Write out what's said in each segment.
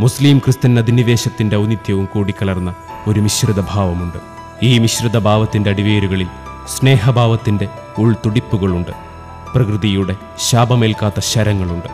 Muslim Christian അധിനിവേശത്തിൻ്റെ ഔന്നിത്യവും കൂടിക്കലർന്ന ഒരു മിശ്രിത ഭാവമുണ്ട്. ഈ മിശ്രിത ഭാവത്തിൻ്റെ അടിവേരുകളിൽ സ്നേഹഭാവത്തിൻ്റെ ഉൾത്തുടിപ്പുകളുണ്ട്. പ്രകൃതിയുടെ ശാപമേൽക്കാത്ത ശരങ്ങളുണ്ട്.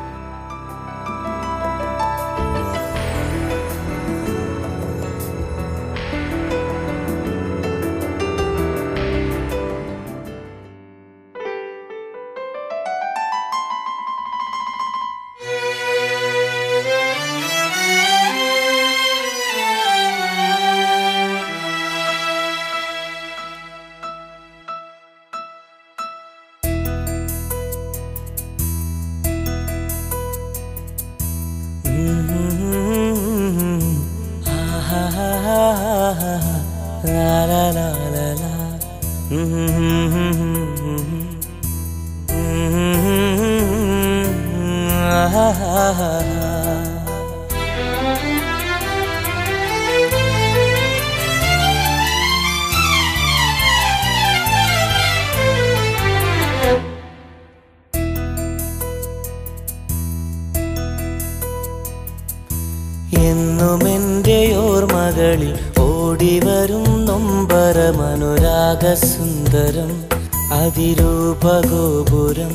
എന്നുമെൻ്റെ ഓർമ്മകളിൽ ഓടിവരും നൊമ്പരമനുരാഗസുന്ദരം അതിരൂപഗോപുരം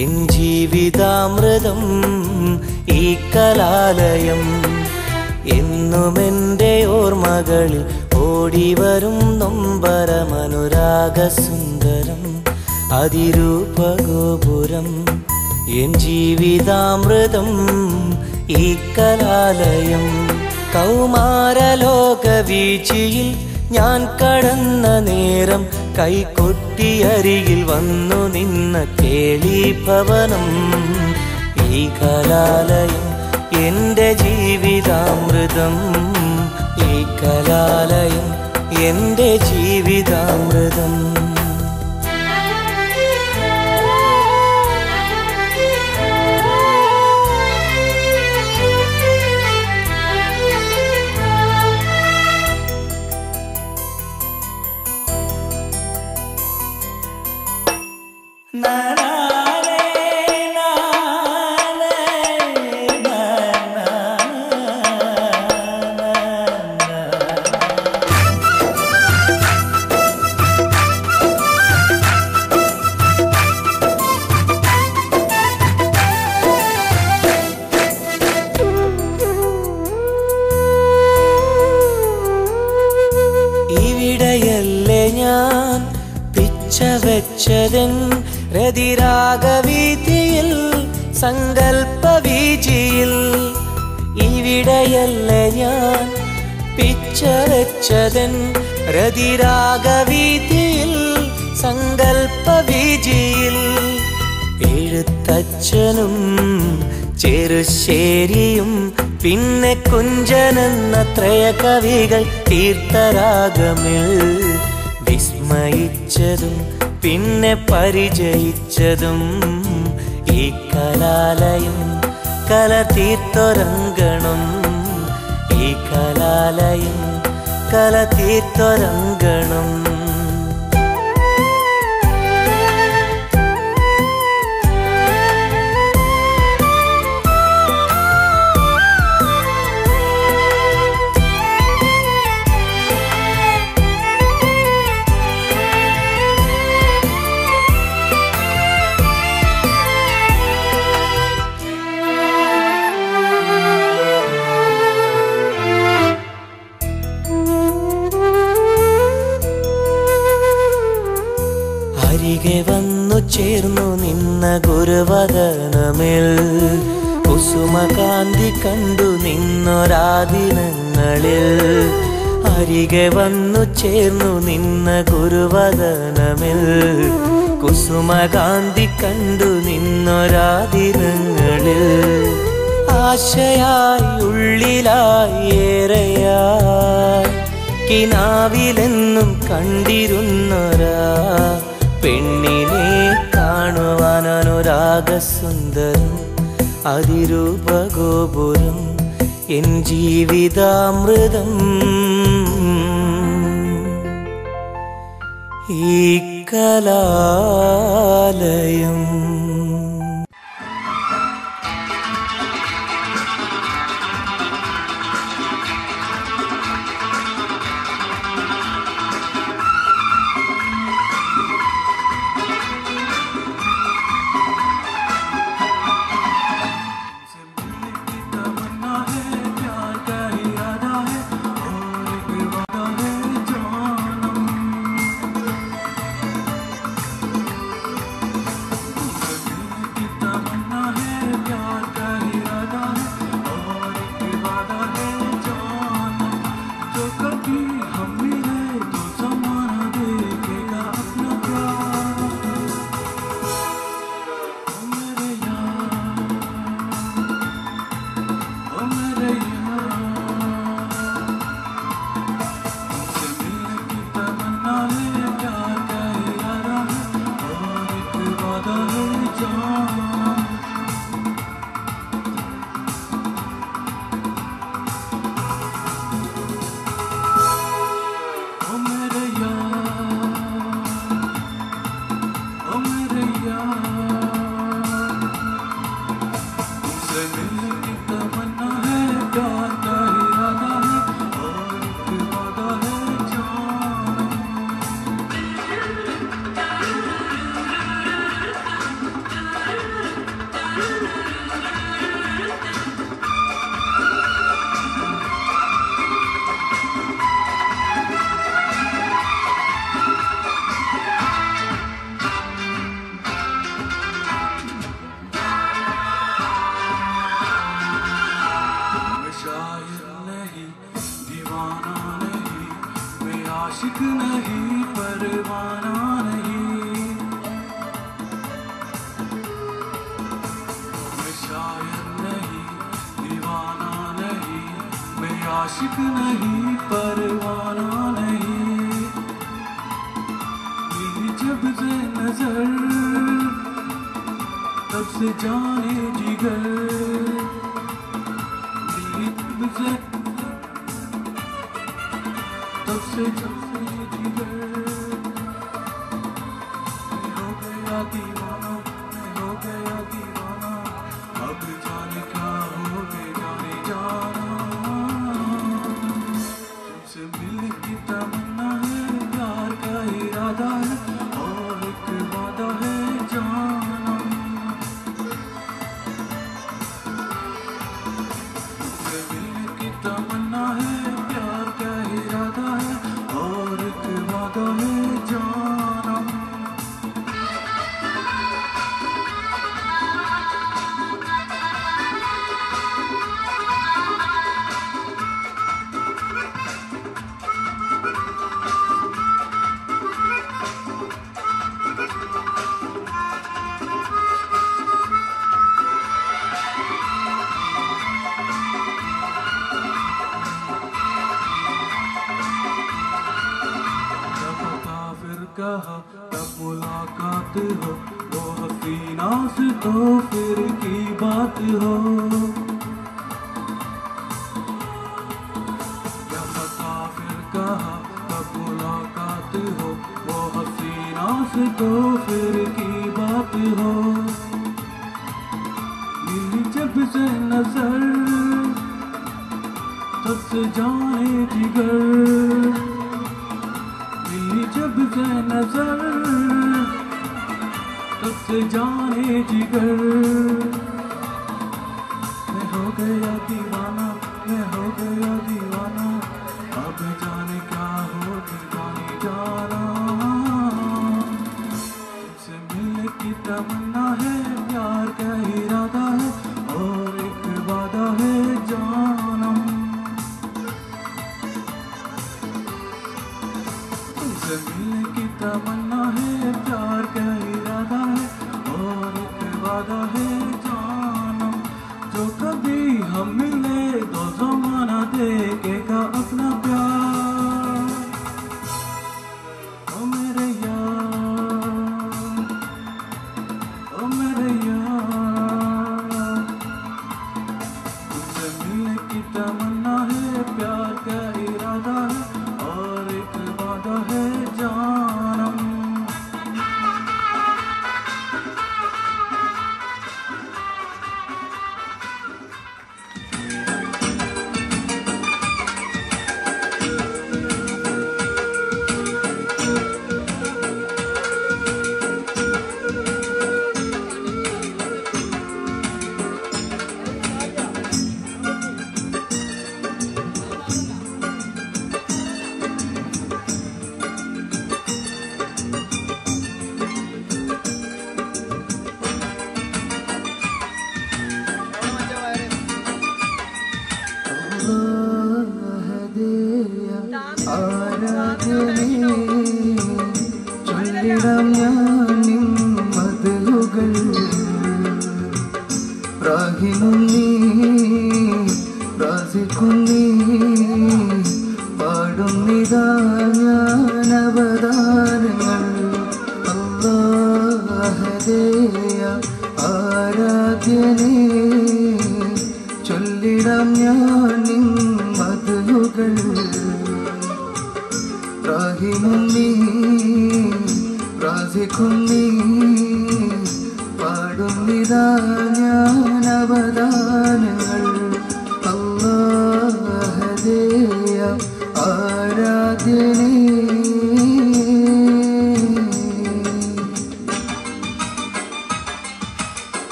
എൻ ജീവിതാമൃതം ഈ കലാലയം. എന്നുമെൻ്റെ ഓർമ്മകളിൽ ഓടിവരും നൊമ്പരമനുരാഗസുന്ദരം അതിരൂപഗോപുരം എൻ ജീവിതാമൃതം ഈ കലാലയം. കൗമാരലോകവീചിയിൽ ഞാൻ കടന്ന നേരം കൈകൊട്ടിയരികിൽ വന്നു നിന്ന കേളീഭവനം ഈ കലാലയം. എൻ്റെ ജീവിതാമൃതം ഈ കലാലയം, എൻ്റെ ജീവിതാമൃതം. ഇവിടെയല്ലേ ഞാൻ പിച്ചവെച്ചതൻ രതിരാഗവീതിയിൽ സങ്കൽപ്പവീജിയിൽ. ഇവിടെയല്ലേ ഞാൻ പിച്ചവെച്ചതൻ രതിരാഗവീതിയിൽ സങ്കൽപ്പവീജിയിൽ. എഴുത്തച്ഛനും ചെറുശ്ശേരിയും പിന്നെ കുഞ്ചനെന്ന ത്രയകവികൾ തീർത്ഥരാഗമിൽ വിസ്മയിച്ചതും പിന്നെ പരിചയിച്ചതും ഈ കലാലയം കലതീർത്തൊരങ്കണം. ഈ കലാലയം കലതീർത്തൊരങ്കണം. അരികെ വന്നു ചേർന്നു നിന്ന ഗുരുവദനമിൽ കുസുമകാന്തി കണ്ടു നിന്നൊരാദിനങ്ങളിൽ. അരികെ വന്നു ചേർന്നു നിന്ന ഗുരുവദനമിൽ കുസുമകാന്തി കണ്ടു നിന്നൊരാദിനങ്ങളിൽ. ആശയായി ഉള്ളിലായി ഏറെയായി കിനാവിലെന്നും കണ്ടിരുന്നൊരാ പെണ്ണിനെ കാണുവാൻ അനുരാഗസുന്ദരം അതിരൂപഗോപുരം എൻ ജീവിതാമൃതം ഈ കലാലയം. आशिक नहीं परवाना नहीं, मैं शायर नहीं दीवाना नहीं, मैं आशिक नहीं परवाना नहीं। मेरी जब से नजर तब से जाने जिगर, मेरी जब से तब से जाने जिगर। मैं हो गया दीवाना, मैं हो गया दीवाना, अब जाने क्या हो गए जाने जाना। तुमसे मिलने की तमन्ना है, प्यार का इरादा है और एक वादा है जाना। तुमसे मिलने की तमन्ना है, प्यार का इरादा है और एक वादा है जाना। कहा तब मुलाकात हो, वो हसीना से तो फिर की बात हो। क्या पता फिर कहा तब मुलाकात हो, वो हसीना से तो फिर की बात हो। मिली जब से नजर तब से जाने जिगर, जब से नजर तब से जाने जिगर। मैं हो गया दीवाना, मैं हो गया दीवाना, अब जाने क्या हो जाने जाना। तुमसे मिलने की तमन्ना है, प्यार का इरादा है और एक वादा है जाना। मिलने की तमन्ना है, प्यार का इरादा है और एक वादा है जाना। जो कभी हम मिले तो ज़माना देखेगा अपना प्यार। ओ मेरे यार, ओ मेरे यार, तुमसे मिलने की तमन्ना है, प्यार का इरादा है और एक वादा है जाना।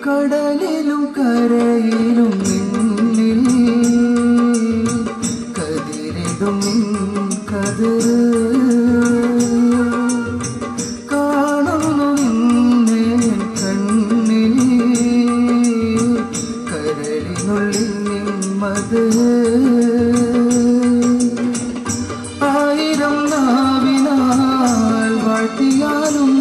കടലിലും കരയിലും നിന്നിൽ കതിരിടും കതിര് കാണുന്നു നിന്നെ കണ്ണിൽ കരളിനുള്ളിൽ നിമ്മത് ആയിരം നാവിനാൽ വാഴ്ത്തിയാലും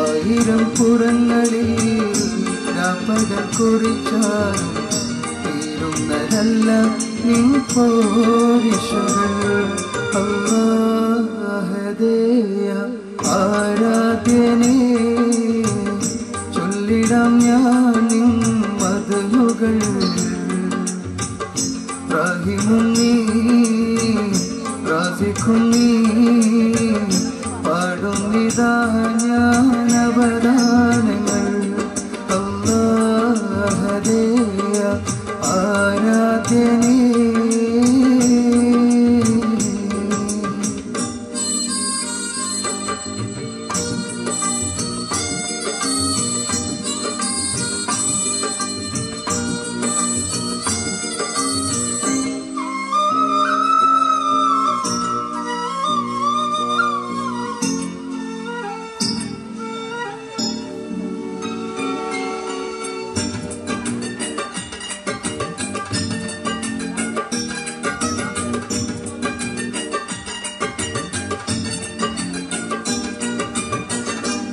ആയിരം പുറങ്ങളിൽ പകൽ കുറിച്ചാലും തീരുന്നതല്ല നിൻ പോരിഷകൾ അല്ലാഹുവേ ആരാധ്യനേ ചൊല്ലിടാം ഞാൻ നിൻ മദ്ഹുകൾ റഹീമും നീ റാസിഖും നീ പാടുന്നിതാ ഞാൻ അവദാനങ്ങൾ അല്ലാഹുവേ ആരാധ്യനേ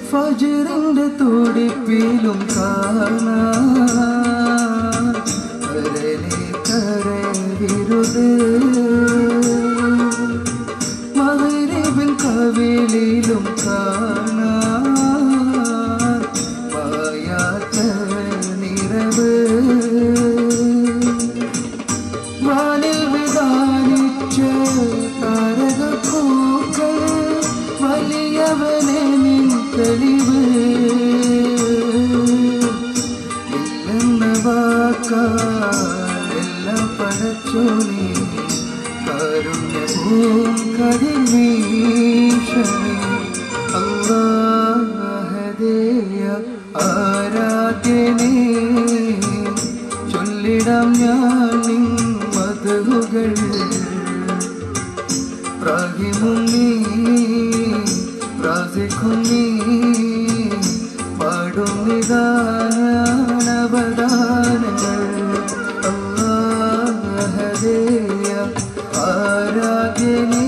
ഫജ്റിന്റെ തുടിപ്പിലും കാണാം കരലേ കരവിരുത് മഗ്രിബിൻ കവിളിലും കാണാം മായാത്ത നിറവ് വാനിൽ വിധാനിച്ച താരകപ്പൂക്കൾ വലിയവനെ തെളിവ് ഇല്ലെന്ന വാക്കാലെല്ലാം പടച്ചോനെ കാരുണ്യവും കതിർവീക്ഷണേ അല്ലാഹുവേ ആരാധ്യനേ ചൊല്ലിടാം ഞാൻ നിൻ മദ്ഹുകൾ റഹീമും നീ റാസിഖും നീ പാടുന്നിതാ ഞാൻ അവദാനങ്ങൾ അല്ലാഹുവേ ആരാധ്യനേ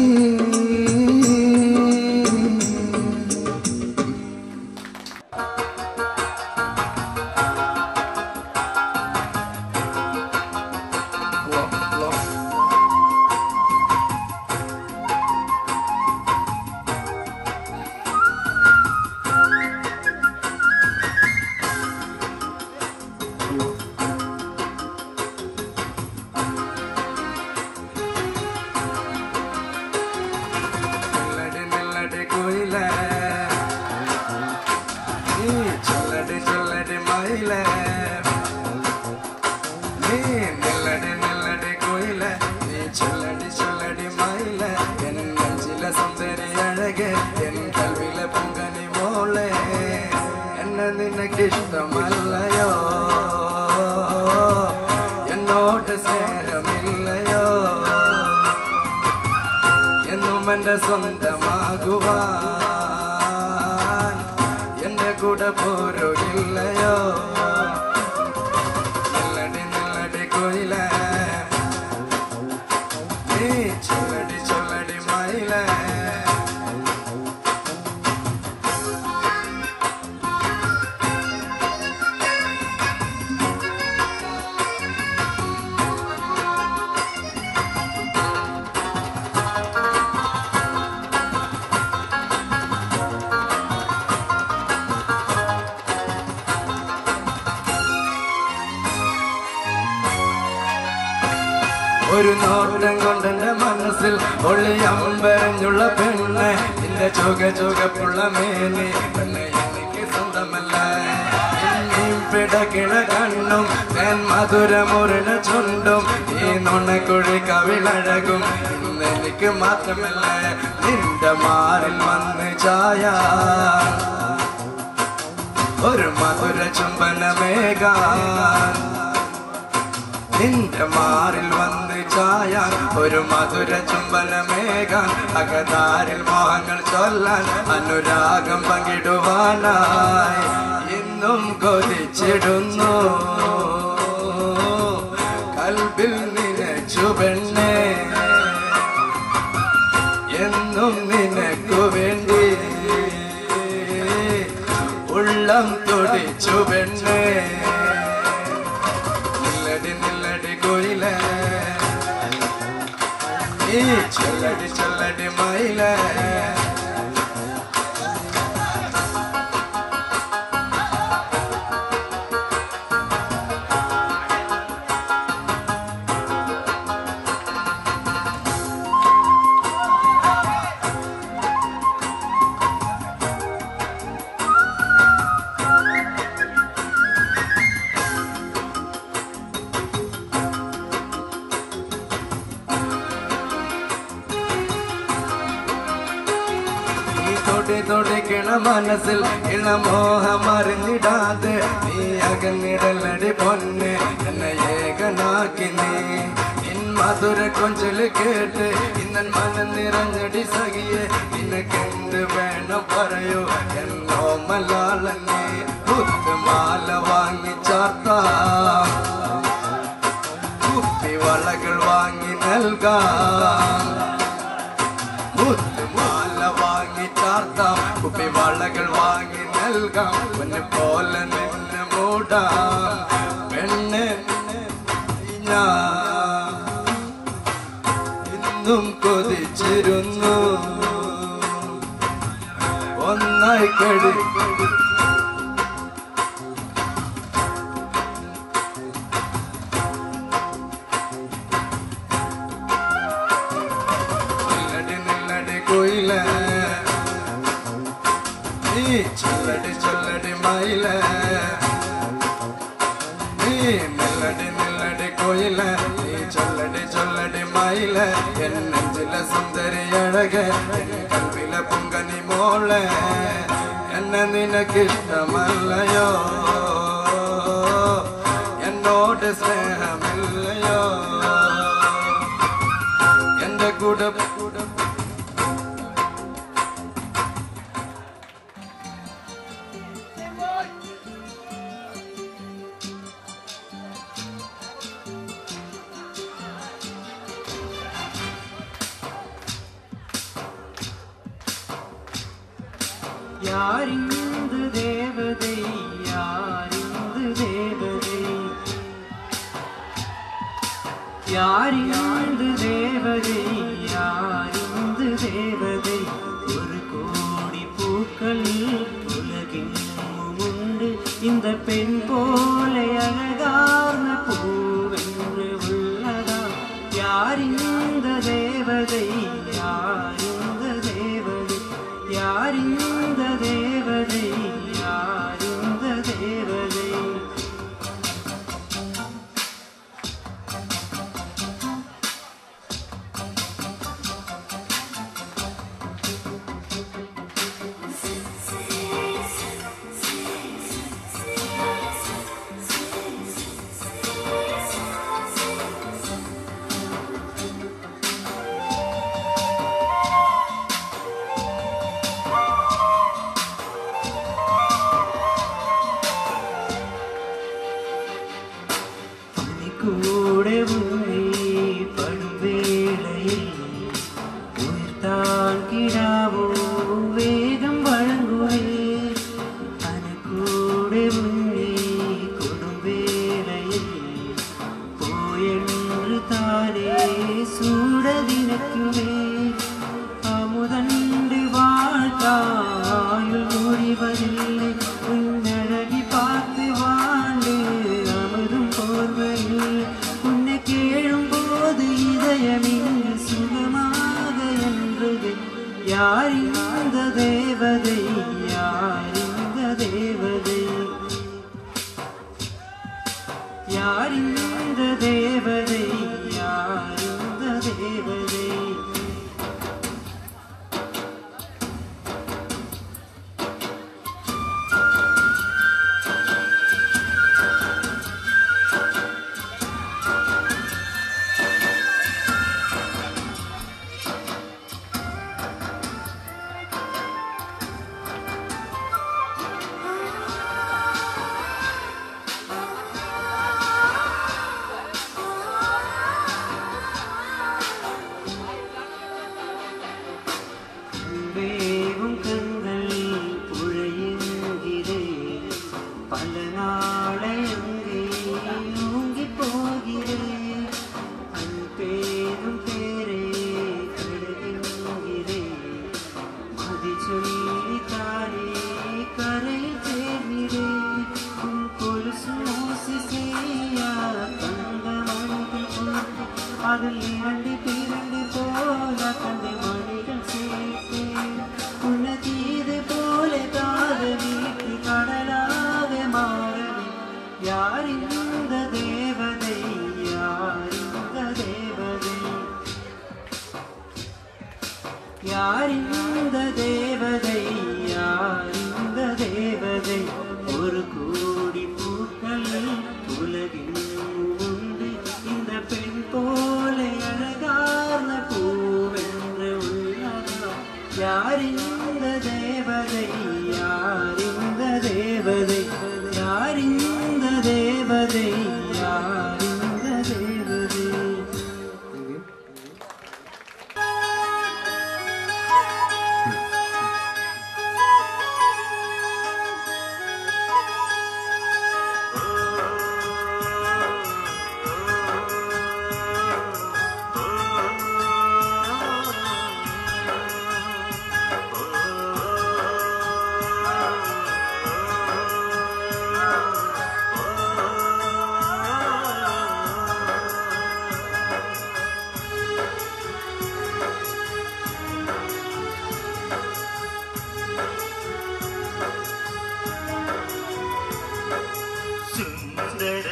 നിനക്കിഷ്ടമല്ലയോ എന്നോട് സ്നേഹമില്ലയോ എന്നും എന്റെ സ്വന്തമാകുവാൻ എന്റെ കൂടെ പോരുകില്ലയോ നില്ലടി നില്ലടി കോയിലേ നീ ചൊല്ലടി ചൊല്ലടി മയിലേ ഒരു നോട്ടം കൊണ്ടെന്റെ മനസ്സിൽ ഒളിയമ്പരഞ്ഞുള്ള പെണ്ണ് നിന്റെ ചുക ചുകപ്പുള്ള മേനി പെണ്ണ് എനിക്ക് സ്വന്തമല്ല പിടകിണ കണ്ണും തേൻ മധുരമുരുള ചുണ്ടും ഈ നുണക്കുഴി കവിളഴകും ഇന്നെനിക്ക് മാത്രമല്ല നിന്റെ മാറിൽ വന്ന് ചായ ഒരു മധുര ചുംബനമേകാൻ നിന്റെ മാറിൽ വന്ന് ചായ ഒരു മധുര ചുംബനമേകാൻ അകതാരിൽ മോഹങ്ങൾ ചൊല്ലാൻ അനുരാഗം പങ്കിടുവാനായി ഇന്നും കൊതിച്ചിടുന്നു കൽബിൽ നിനച്ചു പെണ്ണേ എന്നും നിനക്കു വേണ്ടി ഉള്ളം തുടിച്ചു പെണ്ണേ നില്ലടി കോയില നീ ചൊല്ലടി മയില തുടിക്കണ മനസ്സിൽ ഇളമോഹമറിഞ്ഞിടാതെ നീ അകന്നിടലടി പൊന്നെ എന്നെ ഏകനാക്കി നീ നിൻ മധുര കൊഞ്ചല് കേട്ട് ഇന്നൻ മനം നിറഞ്ഞടി സഖിയെ നിനക്കെന്ത് വേണം പറയൂ എന്നോ മലാളന്നെ മുത്തുമാല വാങ്ങി ചാർത്താം കുപ്പി വളകൾ വാങ്ങി നൽകാം മുത്തുമാല വാങ്ങി ചാർത്താം കുപ്പി വളകൾ വാങ്ങി നൽകാം പൊന്നെ പോലെ നിന്നെ മൂടാം പെണ്ണെ ഞാൻ ഇന്നും കൊതിച്ചിരുന്നു ഒന്നായി കടി കോയില നീ ചൊല്ലടി മയില നീ നില്ലടി കോയില നീ ചൊല്ലടി മയില എൻ നെഞ്ചിലെ സുന്ദരി അഴക കൽവിലെ പൊങ്കനി മോളെ എന്നെ നിനക്കിഷ്ടമല്ലയോ എന്നോട് സ്നേഹമില്ലയോ എന്റെ കൂടെ யாரிந்து தேவதை யாரிந்து தேவதை யாரிந்து தேவதை யாரிந்து தேவதை ஒரு கோடி பூக்கள் உலகெங்கும் உண்டு இந்த பெண் போல அழகார்ந்த பூவென்று உள்ளதா யாரிந்த தேவதை யாரிந்த தேவதை யாரிந்த தேவதை யாரிந்த தேவதை കൂടെ പടും വേളയിൽ ഉയർത്താൻ കിടാവോ വേഗം വഴങ്ങുവേ അനക്കൂടെ കൊടും വേളയിൽ പോയെன்று താനേ സൂടതിനക്കുവേ അമുതണ്ട് വാഴ്ത്തായുൾ മുറിവതില്ലേ ഉന്നഴകി பார்த்து வாண்டு அமுதும் போர்வையில் உன்னை கேளும் போது இதயமில் சுகமாக என்றது யார் இந்த தேவதை யார் இந்த தேவதை யார் இந்த தேவதை, யார் இந்த தேவதை? வேகும் கண்கள் புழையுகிறே, பல நாளை அங்கே ஊங்கி போகிறே. அன்பேரும் பேரே கடுகின்றே, மதி சொல்லி தாரே கரையில் சேர்கிறே. உன் கொலுசு ஊசி செய்யா தந்த மணிகள் போட்டு, அதில் இரண்டு பிறண்டு போல தந்தை மணிகள் சேர்த்தேன். உனதீது போல காதலிக்கு கடலாக மாறவே. யார் இந்த தேவதை, யார் இந்த தேவதை? யார் இந்த தேவதை, யார் இந்த தேவதை? ஒரு கோடி பூக்கள் உலகில் உண்டு, இந்த பெண் போல அழகார்ந்த பூவென்று உள்ளதா? யார் இந்த தேவதை, யார் இந்த தேவதை? யார் இந்த தேவதை, யார் இந்த தேவதை?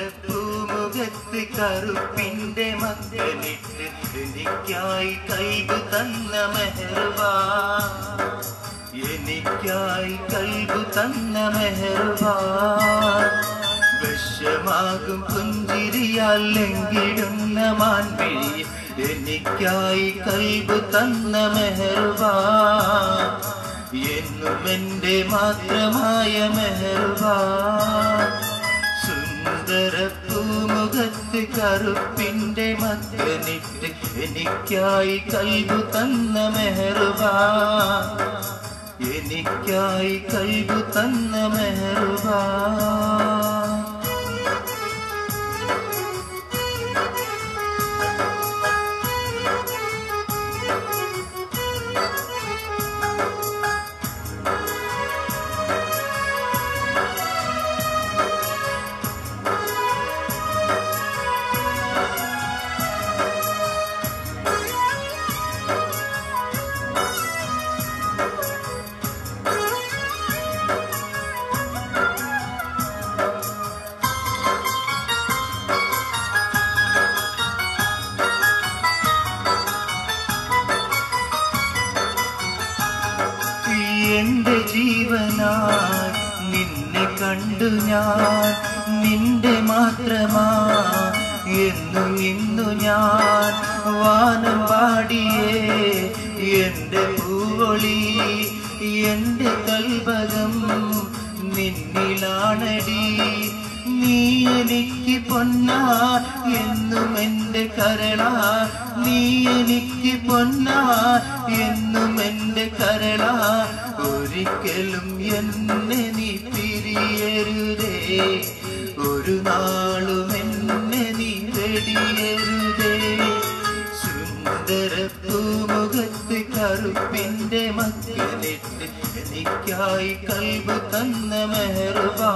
സുന്ദരപ്പൂമുഖത്ത് കറുപ്പിന്റെ മക്കനിട്ട് എനിക്കായി കൈബ് തന്ന മെഹർബാ, എനിക്കായി കൈബ് തന്ന മെഹർബാ. വിഷമാകും പുഞ്ചിരിയാൽ ലംഘിടുന്ന മാൻപിഴി എനിക്കായി കൈബ് തന്ന മെഹർബാ. എന്നും എന്റെ മാത്രമായ മെഹർബാ. സുന്ദരപ്പൂമുഖത്ത് കറുപ്പിന്റെ മക്കനിട്ട് എനിക്കായി കൈബ് തന്ന മെഹർബാ, എനിക്കായി കൈബ് തന്ന മെഹർബാ. എന്റെ ജീവനായി നിന്നെ കണ്ടു ഞാൻ, നിന്റെ മാത്രമാ എന്നു ഇന്നു ഞാൻ. വാനം പാടിയേ എന്റെ പൂവൊളി, എന്റെ കൽബകം നിന്നിലാണടി. നീ എനിക്ക് പൊന്നാ എന്നും എന്റെ കരളാ, നീ എനിക്ക് പൊന്നാ എന്നും എന്റെ കരളാ. ഒരിക്കലും എന്നെ നീ പിരിയരുതേ, ഒരു നാളും എന്നെ നീ വെടിയരുതേ. സുന്ദരപ്പൂമുഖത്ത് കറുപ്പിന്റെ മക്കനിട്ട് എനിക്കായി കൽബ് തന്ന മെഹർബാ,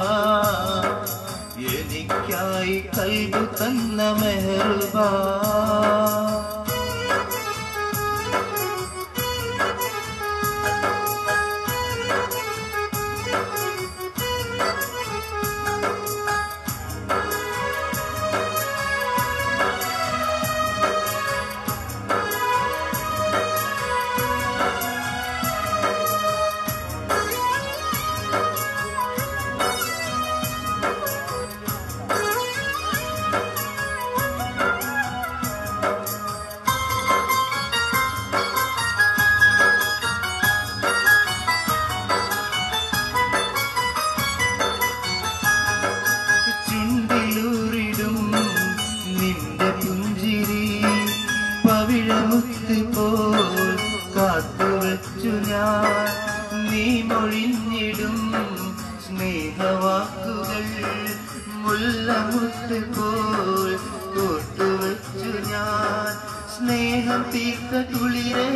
എനിക്കായി കൽബ് തന്ന മെഹർബാ. കാത്തുവച്ചു ഞാൻ നീ മൊഴിഞ്ഞിടും സ്നേഹവാക്കുകൾ മുല്ലമുട്ട് പോൽ കോട്ടുവച്ചു ഞാൻ സ്നേഹം തീർത്ത തുളിരേ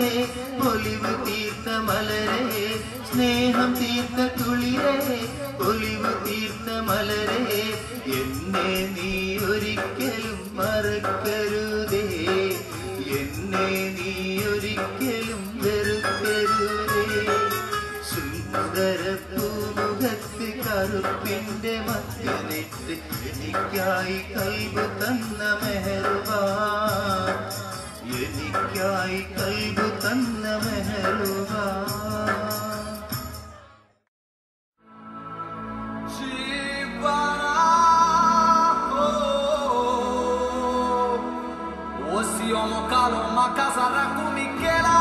ഒലിവ് തീർത്ത മലരേ സ്നേഹം തീർത്ത തുളിരേ ഒലിവ് തീർത്ത മലരേ എന്നെ നീ ഒരിക്കലും മറക്കരുതേ എന്നെ നീ ഒരിക്കലും വെറുക്കരുതേ സുന്ദര പൂമുഖത്ത് കറുപ്പിന്റെ മക്കനിട്ട് എനിക്കായി കൽബ് തന്ന മെഹർബാൻ എനിക്കായി കൽബ് തന്ന Meharban Osiomo calo ma casa racumichela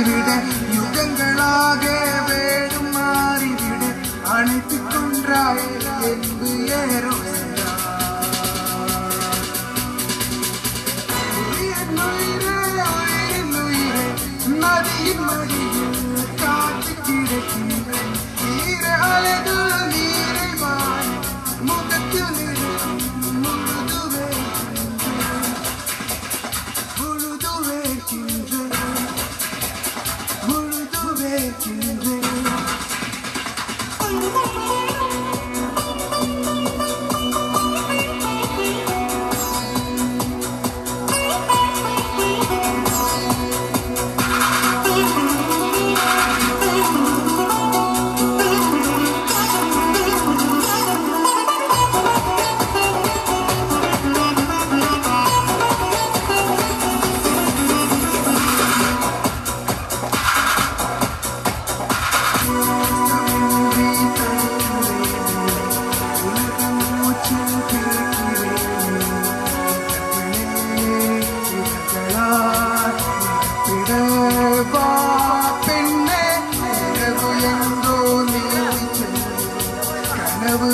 மாறிவிட யுகங்களாக வேடும் மாறிவிட அணைத்து கொன்றாய் என்பு ஏறும் நதியின் மடியில் காத்து கிடக்கின்ற ஈர அலைகள் நீரை வாய் முகத்தில்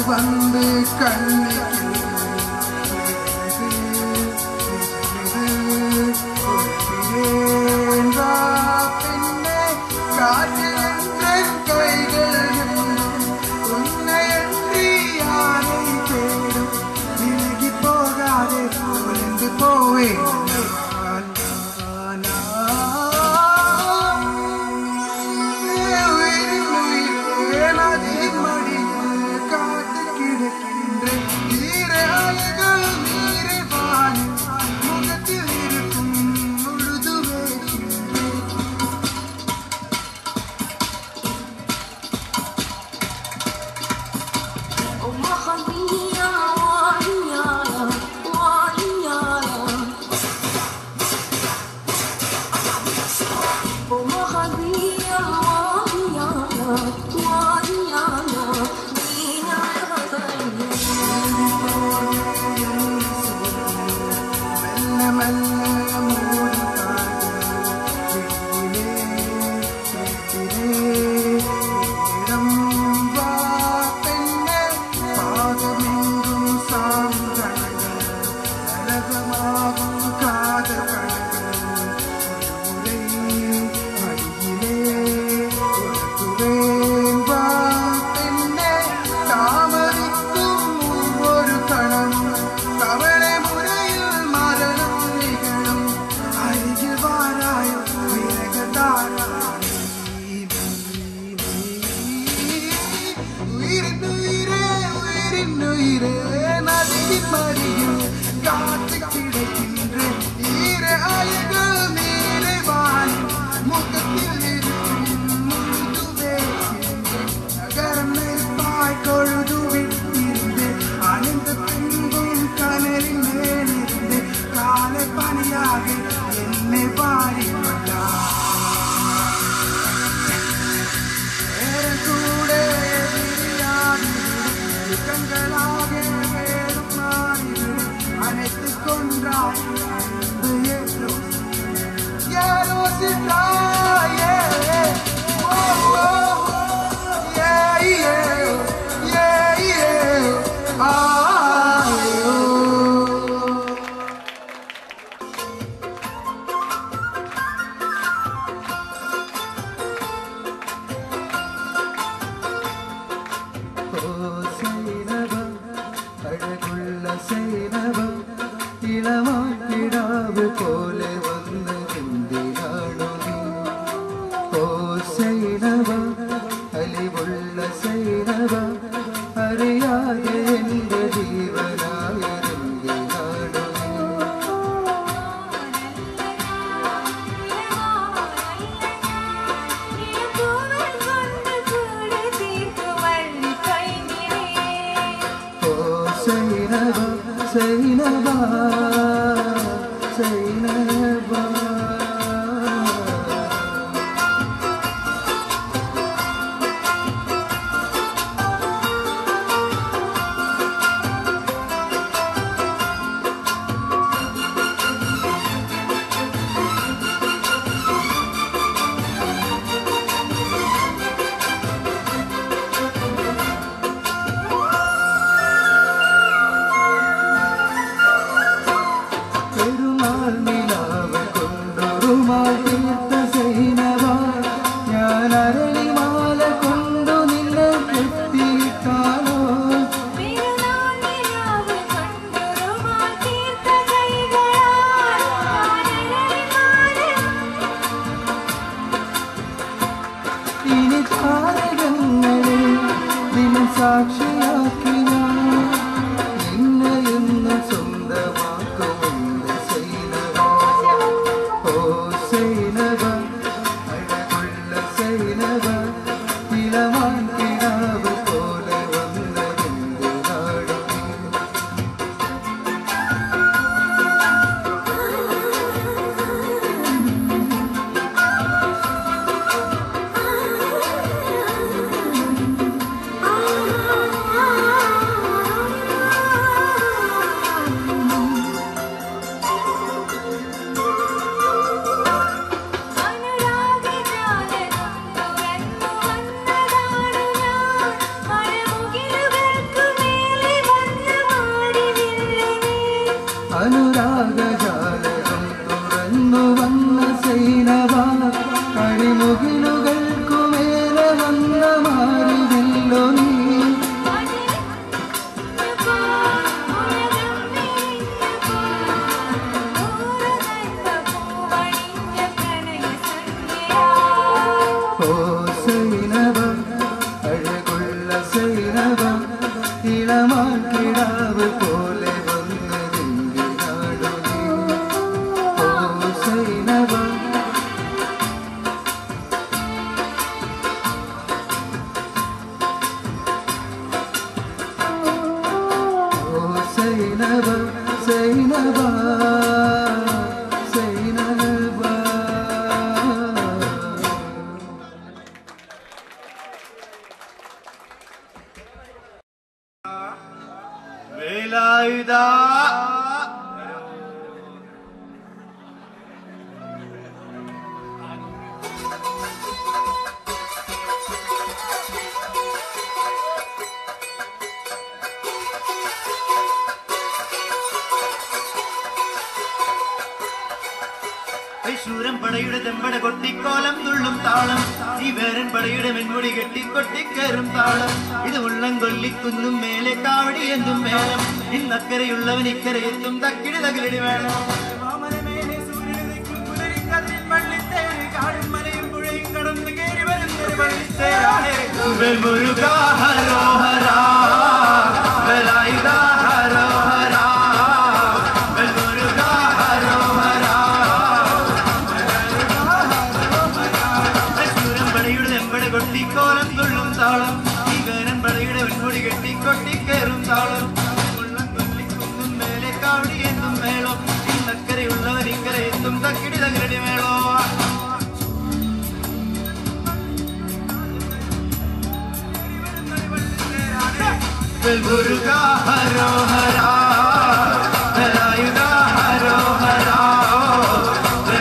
வந்து பின்னே காற்றில் கைகள் உன்னையன்றி யாரை தேடும் விலகி போகாதே ஒளிந்து போவேன் Zainaba, Zainaba, Zainaba. പെരുമാൾ തീർത്ത സൈനവ ഞാൻ അരളിമാല കൊണ്ടു നിന്നെ കെട്ടിയിട്ടാലോ ഇനി താരകങ്ങളെ ദിനം സാക്ഷിയാക്കി ഞാൻ നിന്നെ എന്ന് സ്വന്തമാക്കുമെന്ന് സൈനവ ഓ സൈനവ അഴകുള്ള സൈനവ ഇളമാൻ കിടാവ് പോലെ വന്നതിൻ്റെ നാടും അനുരാഗജാലകം തുറന്നു വന്ന സൈനവ കരിമുകിലുകൾക്കുമേലെ വന്ന മാറിവില്ലോ നീ ഓ സൈനവ അഴകുള്ള സൈനവ ഇളമാൻ കിടാവ് പോലെ വന്നതിൻ്റെ നാടു നീ ഓ സൈനവ ഓ സൈനവ സൈനവ സൈനവ വേലായുധ ശൂരൻ പടയുടെ തെമ്പട കൊട്ടിക്കോലം തുള്ളും താളം ഈ വേരൻ പടയുടെ മെൻമുടി കെട്ടിക്കൊട്ടിക്കേറും താളം ഇത് ഉള്ളം കൊല്ലിക്കുന്നും മേലെ കാവടി എന്തും വേണം ഇന്നക്കരയുള്ളവൻ ഇക്കരെ എത്തും തക്കിടി തകിലടി വേണം കടന്നു കയറി വരുന്നൊരു മുരുകാ ഹരോഹരാ വേലായുധ ഹരോഹരാ മുരുകാ ഹരോഹരാ കൊട്ടിക്കോലം തുള്ളും താളം ഈ വേരൻ പടയുടെ വെൺമുടി കെട്ടിക്കൊട്ടിക്കേറും താളം ഉള്ളം കൊല്ലിക്കുന്നും മേലെ കാവടി എന്നും മേളോ ഇന്നക്കരയുള്ളവർ ഇക്കരെ എത്തും തക്കിടി തകിലടി മേളോ മുരുകാ ഹരോഹരാ വേലായുധ ഹരോഹരാ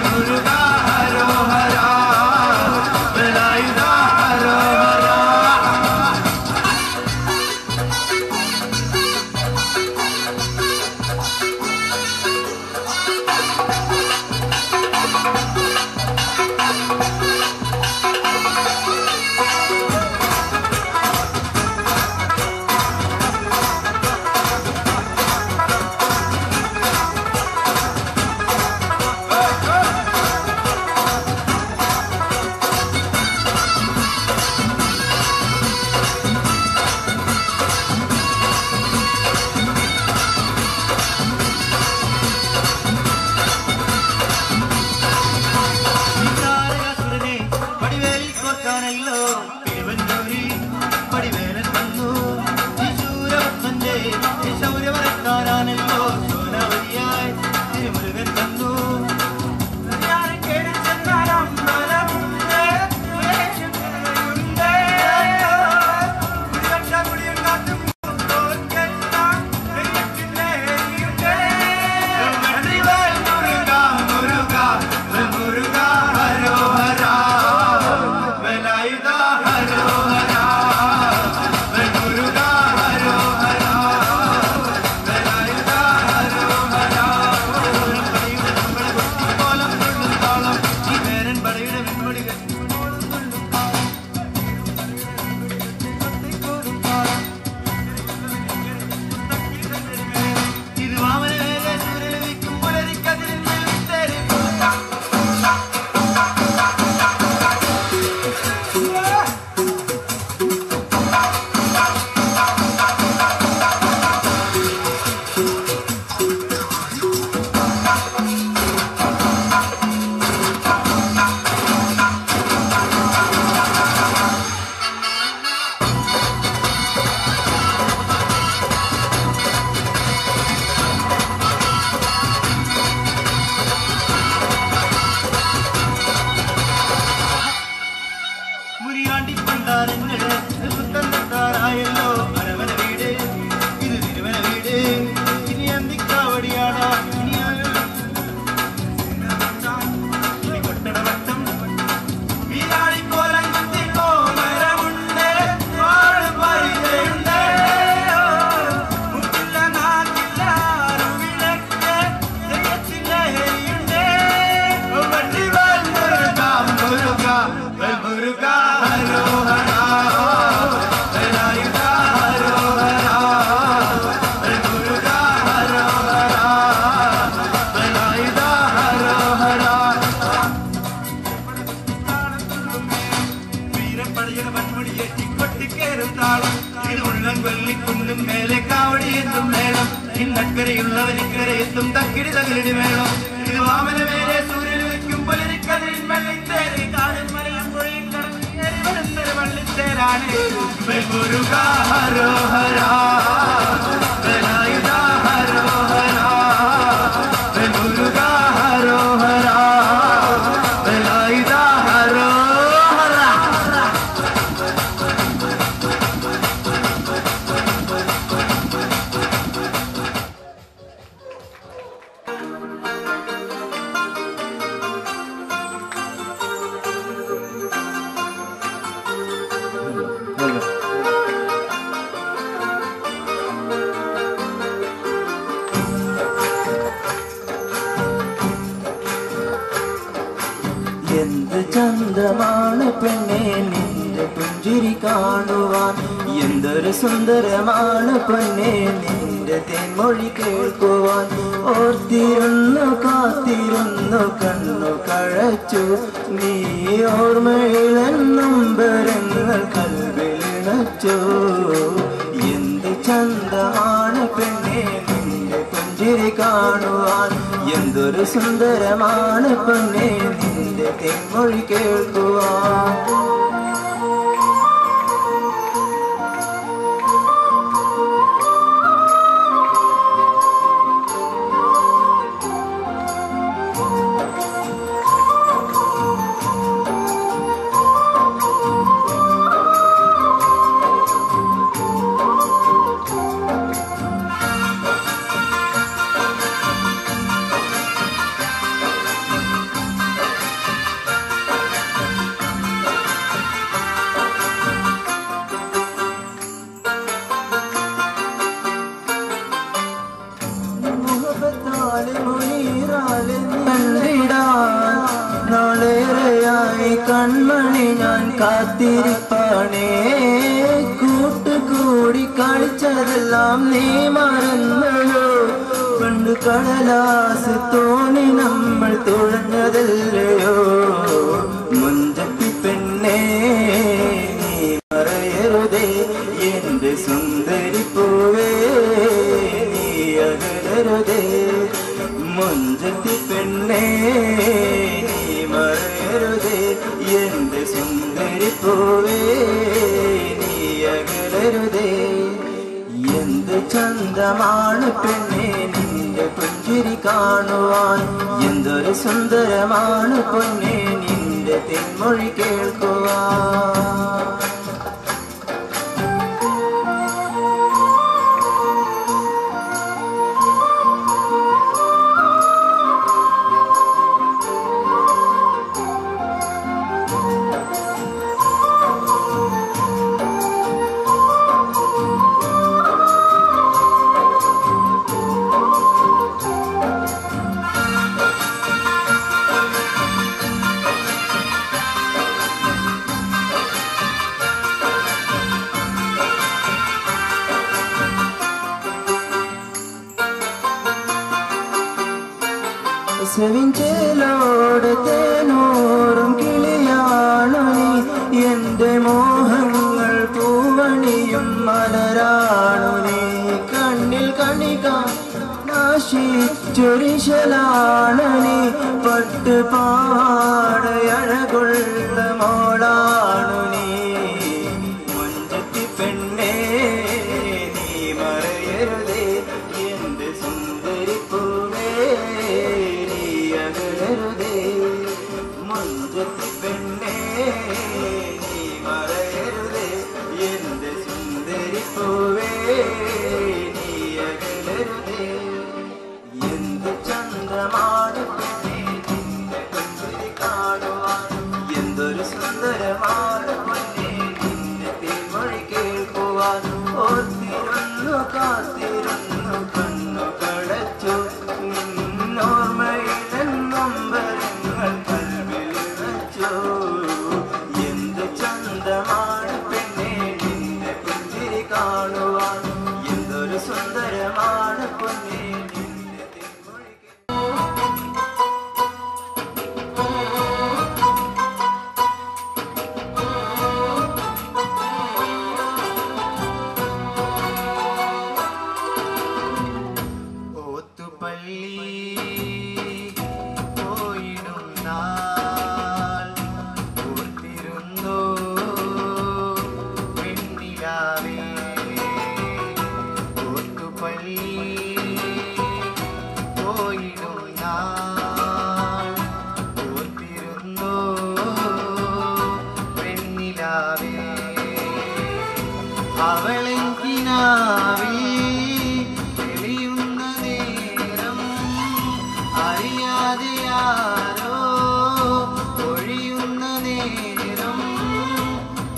മുരുകാ ഹരോഹരാ വേലായുധ ഹരോഹരാ മേലെ കാവടി എന്തും മേളം ഇന്നക്കരയുള്ളവൻ ഇക്കരയെത്തും തക്കിടി തകിടി മേളം ഇത് വാമന മേലെ സൂര്യൻ വയ്ക്കും പുലരിക്കതിരിൻ വെള്ളിത്തേര് കാടും മലയും പുഴയും കടന്നേര് വള്ളിത്തേരാണ് മുരുകാ ഹരോഹരാ വേലായുധാ ഹരോഹരാ മുരുകാ ഹരോഹരാ വേലായുധാ ഹരോഹരാ. എന്ത് ചന്തമാണ് പെണ്ണെ നിന്റെ പുഞ്ചിരി കാണുവാൻ എന്തൊരു സുന്ദരമാണ് പെണ്ണെ നിന്റെ തേൻമൊഴി കേൾക്കുവാൻ ഓർത്തിരുന്നു കാത്തിരുന്നു കണ്ണു കഴച്ചു നീ ഓർമ്മയിലെന്നും ബരങ്ങൾ കൽവിളിണച്ചു എന്ത് ചന്തമാണ് പെണ്ണെ നിന്റെ പുഞ്ചിരി കാണുവാൻ എന്തൊരു സുന്ദരമാണ് പെണ്ണെ നിന്റെ തേൻമൊഴി കേൾക്കുവാൻ നാളേറെയായി കൺമണി ഞാൻ കാത്തിരിപ്പാണേ കൂട്ടുകൂടി കളിച്ചതെല്ലാം നീ മറന്നല്ലോ പണ്ട് കടലാസ് തോണി നമ്മൾ തുഴഞ്ഞതല്ലയോ മുഞ്ചത്തി പെണ്ണേ നീ മറയരുതേ എന്റെ സുന്ദരി പൂവേ നീ അകലരുതേ മുഞ്ചത്തി പെണ്ണേ നീ മറയരുതേ എന്റെ സുന്ദരി പൂവേ നീ അകലരുതേ എന്ത് ചന്തമാണ് പെണ്ണേ നിന്റെ പുഞ്ചിരി കാണുവാൻ എന്തൊരു സുന്ദരമാണ് പൊന്നേ നിന്റെ തെന്മൊഴി കേൾക്കുവാൻ സെവിഞ്ചേലോട് തേനൂറും കിളിയാണു നീ എന്റെ മോഹങ്ങൾ പൂവണിയും മലരാണു നീ കണ്ണിൽ കണിക നാശിച്ചൊരിശലാണു നീ പട്ടുപാടയഴകുള്ള മോളാണു നീ മുഞ്ചത്തി പെണ്ണേ നീ മറയരുതേ എന്റെ സുന്ദരി പൂവേ മുഞ്ചത്തി പെണ്ണേ നീ മറയരുതേ എന്റെ സുന്ദരി പൂവേ നീ അകലരുതേ എന്ത് ചന്തമാണ് പെണ്ണേ നിന്റെ പുഞ്ചിരി കാണുവാൻ എന്തൊരു സുന്ദരമാണ് പൊന്നേ നിന്റെ തേൻമൊഴി കേൾക്കുവാൻ ഓർത്തിരുന്നു കാത്തിരുന്നു കണ്ണു കടച്ചു നിന്നോർമ്മയിലെന്നും ബരങ്ങൾ കൽവിൽ വെച്ചു നാൾ ഓർത്തിരുന്നോ പെണ്ണിലാവേ അവളെങ്കിനാവിൽ തെളിയുന്ന നേരം അറിയാതെ ആരോ ഒഴിയുന്ന നേരം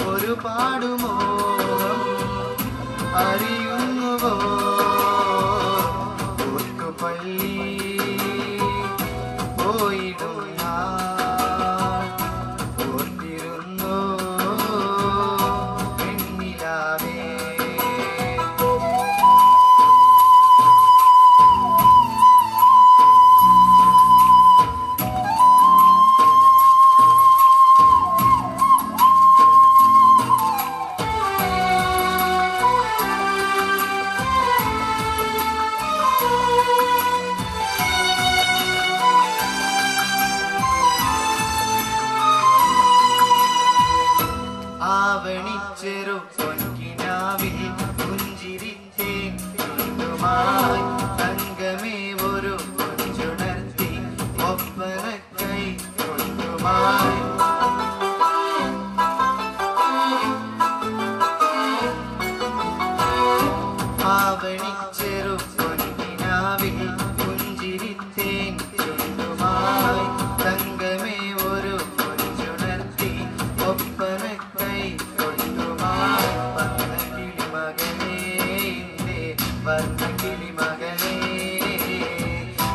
ഒരുപാട് മോഹം അറിയുന്നുവോ പള്ളി പോയിടും നാൾ ഓർത്തിരുന്നോ പെണ്ണിലാവേ ആവണിച്ചെറു പൊൻകിനാവിൽ പുഞ്ചിരിത്തേൻ ചുണ്ടുമായി തങ്കമേ ഒരു കൊഞ്ചുണർത്തി ഒപ്പനക്കൈ കൊണ്ടുമായി ആവണിച്ചെറു പൊൻകിനാവിൽ പുഞ്ചിരിത്തേൻ ചുണ്ടുമായി തങ്കമേ ഒരു കൊഞ്ചുണർത്തി ഒപ്പന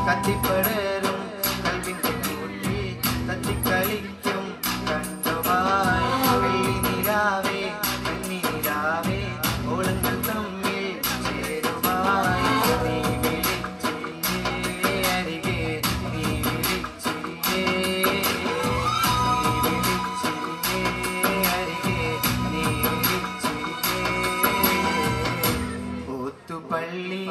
കത്തിപ്പടരും കൽവിന്റെ കൂട്ടി തത്തിക്കളിക്കും കണ്ണുമായി വെള്ളി നിലാവേ കന്നി നിലാവേ ഓളങ്ങൾ തമ്മിൽ ചേരുമായി നീ വിളിച്ചില്ലേ അരികെ നീ വിളിച്ചില്ലേ അരികെ നീ വിളിച്ചില്ലേ ഓത്തുപള്ളി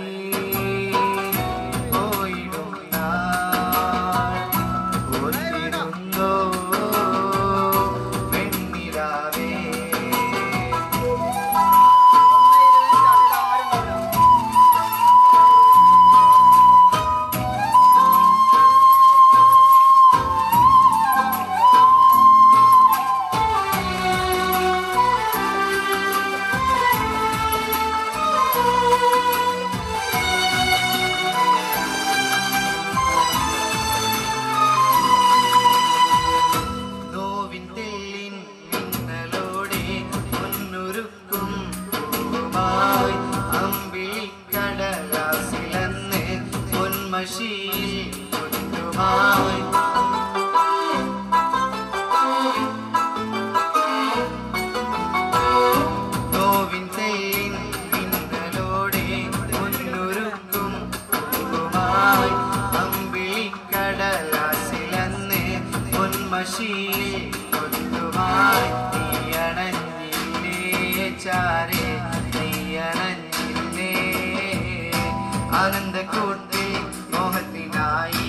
ആനന്ദക്കൂട്ടി മോഹത്തിനായി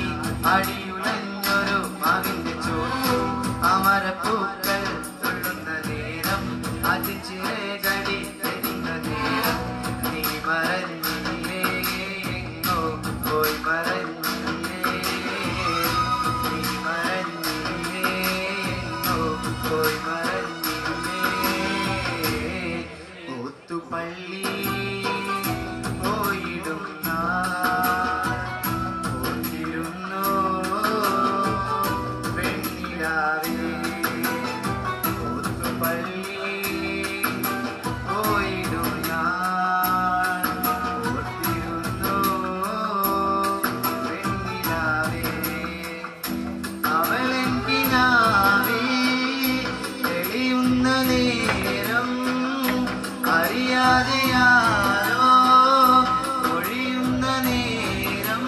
അടിയുലഞ്ഞൊരു മാവിന്റെ ചോട്ടും അമരപ്പൂക്കൾ തൊള്ളുന്ന നേരം അതിച്ചിരകടി തരുന്ന നേരം നീ മറഞ്ഞില്ലേ എങ്ങോ പോയി മറഞ്ഞില്ലേ നീ മറഞ്ഞില്ലേ എങ്ങോ പോയി മറഞ്ഞില്ലേ ഓത്തുപള്ളി അറിയാതെയാരോ ഒഴിയുന്ന നേരം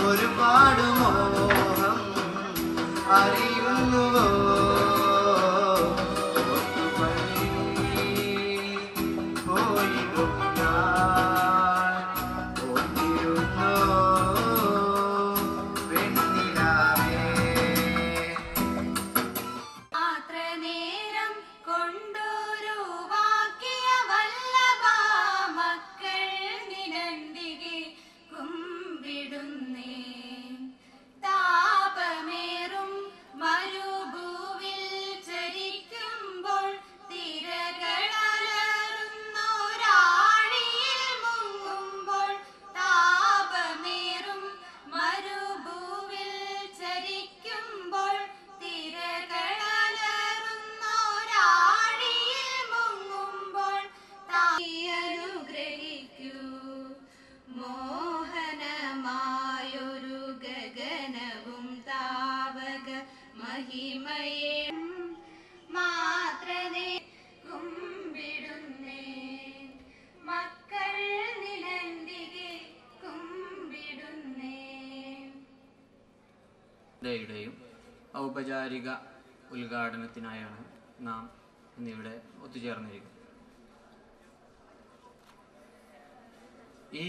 ഒരുപാട് മോഹം അറിയുന്നുവോ കുമ്പിടുന്നേ മഹിമയെ മാത്രമേ കുമ്പിടുന്നേ മക്കൾ നിലന്തികെ കുമ്പിടുന്നേ. യുടെയും ഔപചാരിക ഉദ്ഘാടനത്തിനായാണ് നാം ഇന്നിവിടെ ഒത്തുചേർന്നിരിക്കുന്നത്. ഈ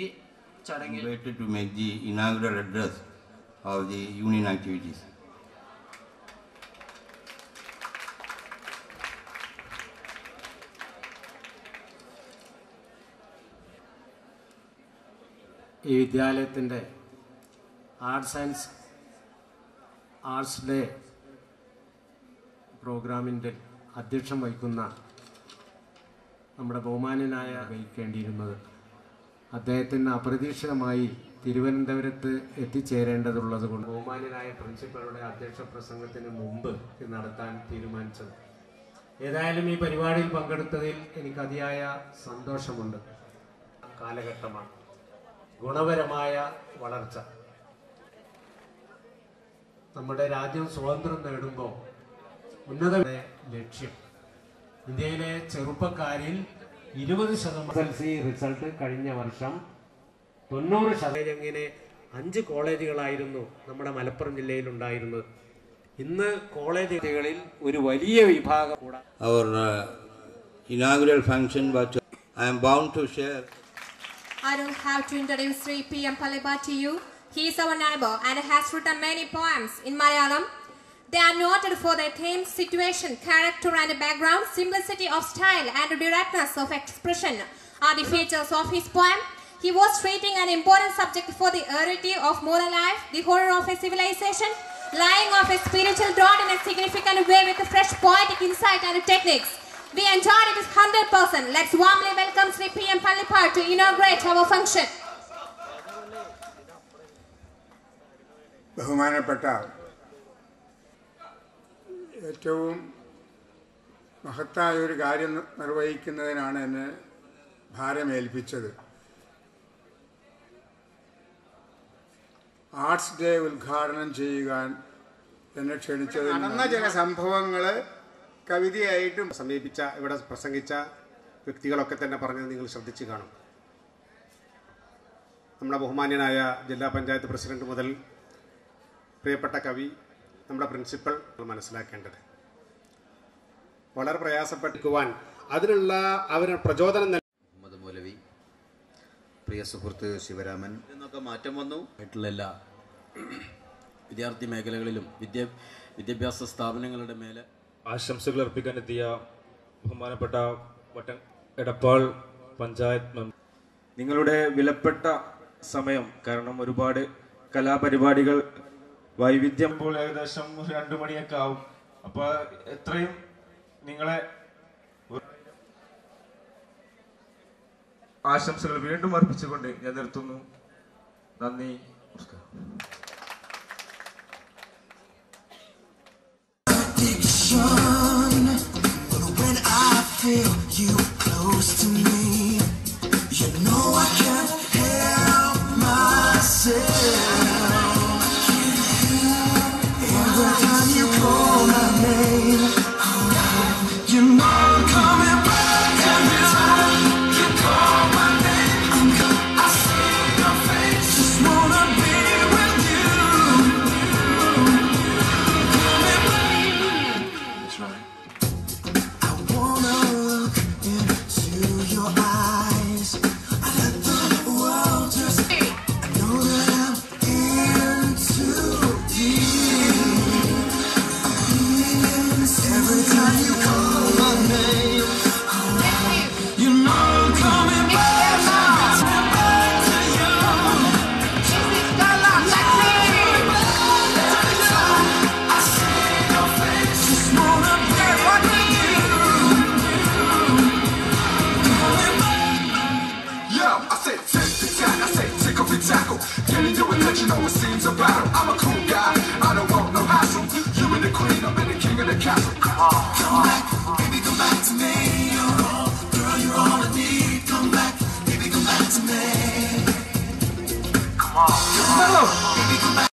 ചടങ്ങിൽ to make the inaugural address of the union activities. ഈ വിദ്യാലയത്തിൻ്റെ ആർട്സ് ഡേ പ്രോഗ്രാമിൻ്റെ അധ്യക്ഷം വഹിക്കുന്ന നമ്മുടെ ബഹുമാന്യനായ വഹിക്കേണ്ടിയിരുന്നത് അദ്ദേഹത്തിന് അപ്രതീക്ഷിതമായി തിരുവനന്തപുരത്ത് എത്തിച്ചേരേണ്ടതുള്ളത് കൊണ്ട് ബഹുമാന്യനായ പ്രിൻസിപ്പലുടെ അധ്യക്ഷ പ്രസംഗത്തിന് മുമ്പ് ഇത് നടത്താൻ തീരുമാനിച്ചത്. ഏതായാലും ഈ പരിപാടിയിൽ പങ്കെടുത്തതിൽ എനിക്ക് അതിയായ സന്തോഷമുണ്ട്. കാലഘട്ടമാണ് ഗുണപരമായ വളർച്ച. നമ്മുടെ രാജ്യം സ്വാതന്ത്ര്യം നേടുമ്പോൾ ഉന്നത ലക്ഷ്യം ഇന്ത്യയിലെ ചെറുപ്പക്കാരിൽ 20% റിസൾട്ട് കഴിഞ്ഞ വർഷം 90%. ഇങ്ങനെ 5 കോളേജുകളായിരുന്നു നമ്മുടെ മലപ്പുറം ജില്ലയിൽ ഉണ്ടായിരുന്നത്. ഇന്ന് കോളേജുകളിൽ ഒരു വലിയ വിഭാഗം കൂടാ. Our inaugural function, but I am bound to share. I don't have to introduce Sri P.M. Paliba to you. He is our neighbor and has written many poems in Malayalam. They are noted for their theme, situation, character and background, simplicity of style and directness of expression are the features of his poem. He was treating an important subject for the rarity of modern life, the horror of a civilization, lying of a spiritual dawn in a significant way with a fresh poetic insight and techniques. We enjoyed it 100%. Let's warmly welcome Sri P.M. Pallipar to inaugurate our function. ബഹുമാനപ്പെട്ട ഏറ്റവും മഹത്തായ ഒരു കാര്യം നിർവഹിക്കുന്നതിനാണ് എന്നെ ഭാരമേൽപ്പിച്ചത്. Arts day ഉദ്ഘാടനം ചെയ്യുവാൻ എന്നെ ക്ഷണിച്ചത് നടന്ന ചില സംഭവങ്ങൾ കവിതയായിട്ടും സമീപിച്ച ഇവിടെ പ്രസംഗിച്ച വ്യക്തികളൊക്കെ തന്നെ പറഞ്ഞത് നിങ്ങൾ ശ്രദ്ധിച്ചു കാണും. നമ്മുടെ ബഹുമാന്യനായ ജില്ലാ പഞ്ചായത്ത് പ്രസിഡന്റ് മുതൽ പ്രിയപ്പെട്ട കവി, നമ്മുടെ പ്രിൻസിപ്പൽ മനസ്സിലാക്കേണ്ടത് വളരെ പ്രയാസപ്പെട്ടുവാൻ അതിനുള്ള അവരുടെ പ്രചോദനം മുഹമ്മദ് മൗലവി, പ്രിയ സുഹൃത്ത് ശിവരാമൻ എന്നൊക്കെ മാറ്റം വന്നു. ആയിട്ടുള്ള എല്ലാ വിദ്യാർത്ഥി മേഖലകളിലും വിദ്യാഭ്യാസ സ്ഥാപനങ്ങളുടെ മേലെ ആശംസകൾ അർപ്പിക്കാനെത്തിയ ബഹുമാനപ്പെട്ട എടപ്പാൾ പഞ്ചായത്ത് മെമ്പർ, നിങ്ങളുടെ വിലപ്പെട്ട സമയം, കാരണം ഒരുപാട് കലാപരിപാടികൾ വൈവിധ്യം ഇപ്പോൾ ഏകദേശം 2 മണിയൊക്കെ ആവും. അപ്പൊ എത്രയും നിങ്ങളെ ആശംസകൾ വീണ്ടും അർപ്പിച്ചുകൊണ്ട് ഞാൻ നിർത്തുന്നു. നന്ദി, നമസ്കാരം. But when I feel you close to me, you know I can't help myself. Every time you call my name, you know I'm coming back. Every time you call my name, I see your face, just wanna be with you. Coming back. That's right. I wanna look into your eyes. I let the world just. I know that I'm in too deep. Every time you call my name, you know I'm coming back. Coming back to you. I see your face, just wanna be with you. Yo, I say take the time, I say take off your tackle. Getting your attention always seems a battle. I'm a cool guy, I don't want no hassle. You and the queen, I'm in the king of the castle. Come back.